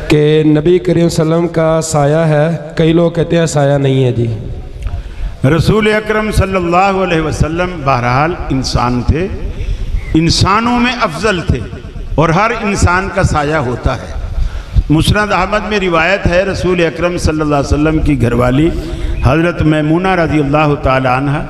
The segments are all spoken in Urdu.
کہ نبی کریم صلی اللہ علیہ وسلم کا سایہ ہے، کئی لوگ کہتے ہیں سایہ نہیں ہے جی۔ رسول اکرم صلی اللہ علیہ وسلم بہرحال انسان تھے، انسانوں میں افضل تھے، اور ہر انسان کا سایہ ہوتا ہے۔ مسند احمد میں روایت ہے، رسول اکرم صلی اللہ علیہ وسلم کی گھر والی حضرت میمونہ رضی اللہ تعالی عنہ،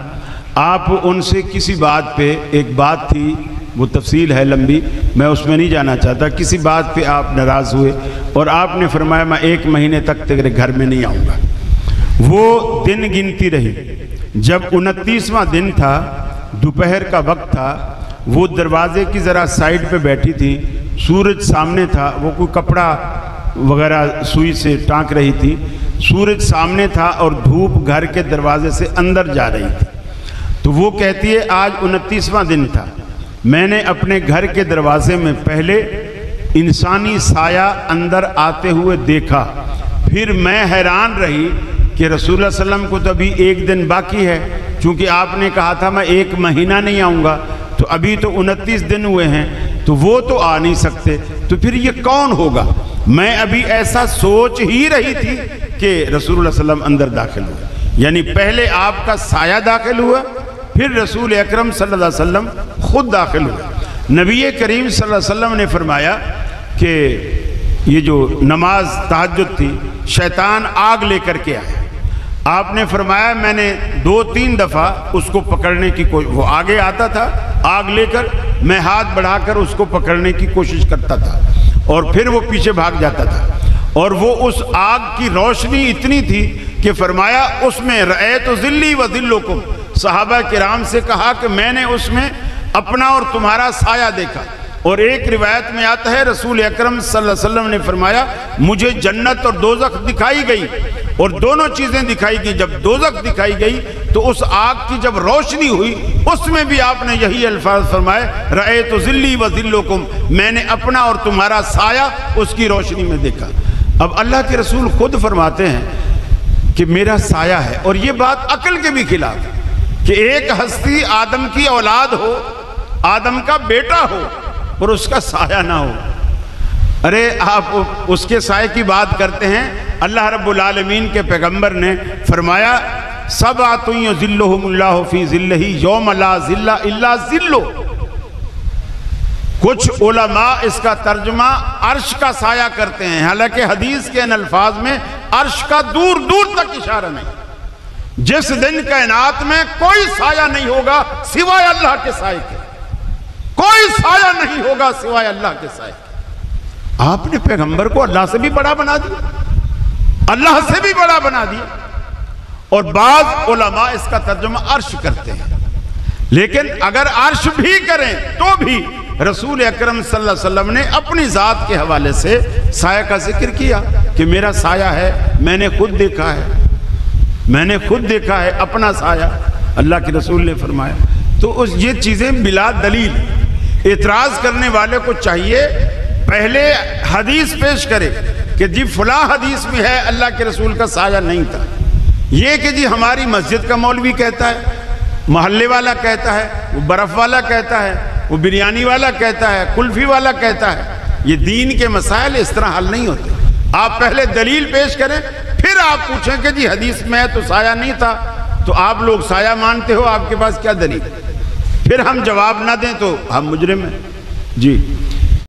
آپ ان سے کسی بات پہ، ایک بات تھی، وہ تفصیل ہے لمبی، میں اس میں نہیں جانا چاہتا، کسی بات پہ آپ ناراض ہوئے اور آپ نے فرمایا میں 1 مہینے تک تیرے گھر میں نہیں آؤں گا۔ وہ دن گنتی رہی، جب 29واں دن تھا، دوپہر کا وقت تھا، وہ دروازے کی ذرا سائیڈ پہ بیٹھی تھی، سورج سامنے تھا، وہ کوئی کپڑا وغیرہ سوئی سے ٹانک رہی تھی، سورج سامنے تھا اور دھوپ گھر کے دروازے سے اندر جا رہی تھی۔ تو وہ کہتی ہے آج 29واں دن تھا، میں نے اپنے گھر کے دروازے میں پہلے انسانی سایہ اندر آتے ہوئے دیکھا، پھر میں حیران رہی کہ رسول اللہ صلی اللہ علیہ وسلم کو تو ابھی 1 دن باقی ہے، چونکہ آپ نے کہا تھا میں 1 مہینہ نہیں آؤں گا، تو ابھی تو 29 دن ہوئے ہیں، تو وہ تو آ نہیں سکتے، تو پھر یہ کون ہوگا؟ میں ابھی ایسا سوچ ہی رہی تھی کہ رسول اللہ صلی اللہ علیہ وسلم اندر داخل ہوئے، یعنی پہلے آپ کا سایہ داخل ہوا، پھر رسول اکرم صلی اللہ علیہ وسلم خود داخل ہوئے۔ نبی کریم صلی اللہ علیہ وسلم نے فرمایا کہ یہ جو نماز تہجد تھی، شیطان آگ لے کر کے آیا، آپ نے فرمایا میں نے 2-3 دفعہ اس کو پکڑنے کی کوشش، وہ آگے آتا تھا آگ لے کر، میں ہاتھ بڑھا کر اس کو پکڑنے کی کوشش کرتا تھا اور پھر وہ پیچھے بھاگ جاتا تھا، اور وہ اس آگ کی روشنی اتنی تھی کہ فرمایا اس میں رأیت ذلی و ذلکم، صحابہ کرام سے کہا کہ میں نے اس میں اپنا اور تمہارا سایہ دیکھا۔ اور ایک روایت میں آتا ہے رسول اکرم صلی اللہ علیہ وسلم نے فرمایا مجھے جنت اور دوزخ دکھائی گئی، اور دونوں چیزیں دکھائی گئی۔ جب دوزخ دکھائی گئی تو اس آگ کی جب روشنی ہوئی اس میں بھی آپ نے یہی الفاظ فرمائے رأیت ذلی و ذلکم، میں نے اپنا اور تمہارا سایہ اس کی روشنی میں دیکھا۔ اب اللہ کے رسول خود فرماتے ہیں کہ میرا سایہ ہے، اور یہ بات عقل کے بھی خلاف ہے کہ ایک ہستی آدم کی اولاد ہو، آدم کا بیٹا ہو، اور اس کا سایہ نہ ہو۔ ارے آپ اس کے سائے کی بات کرتے ہیں، اللہ رب العالمین کے پیغمبر نے فرمایا سبعۃ یظلھم اللہ فی ظلہ یوم لا ظل الا ظلہ۔ کچھ علماء اس کا ترجمہ عرش کا سایہ کرتے ہیں، حالانکہ حدیث کے ان الفاظ میں عرش کا دور دور تک اشارہ نہیں۔ جس دن کائنات میں کوئی سایہ نہیں ہوگا سوائے اللہ کے سائے کے، کوئی سایہ نہیں ہوگا سوائے اللہ کے سائے کے۔ آپ نے پیغمبر کو اللہ سے بھی بڑا بنا دیا، اللہ سے بھی بڑا بنا دیا، اور بعض علماء اس کا ترجمہ عرش کرتے ہیں، لیکن اگر عرش بھی کریں تو بھی رسول اکرم صلی اللہ علیہ وسلم نے اپنی ذات کے حوالے سے سایہ کا ذکر کیا کہ میرا سایہ ہے، میں نے خود دیکھا ہے، میں نے خود دیکھا ہے اپنا سایہ، اللہ کے رسول نے فرمایا۔ تو یہ چیزیں بلا دلیل، اعتراض کرنے والے کو چاہیے پہلے حدیث پیش کرے کہ جی فلاں حدیث میں ہے اللہ کے رسول کا سایہ نہیں تھا۔ یہ کہ جی ہماری مسجد کا مولوی کہتا ہے، محلے والا کہتا ہے، وہ برف والا کہتا ہے، وہ بریانی والا کہتا ہے، کلفی والا کہتا ہے، یہ دین کے مسائل اس طرح حل نہیں ہوتے۔ آپ پہلے دلیل پیش کریں، پھر آپ پوچھیں کہ جی حدیث میں تو سایہ نہیں تھا، تو آپ لوگ سایہ مانتے ہو، آپ کے پاس کیا دلیل؟ پھر ہم جواب نہ دیں تو ہم مجرم ہیں۔ جی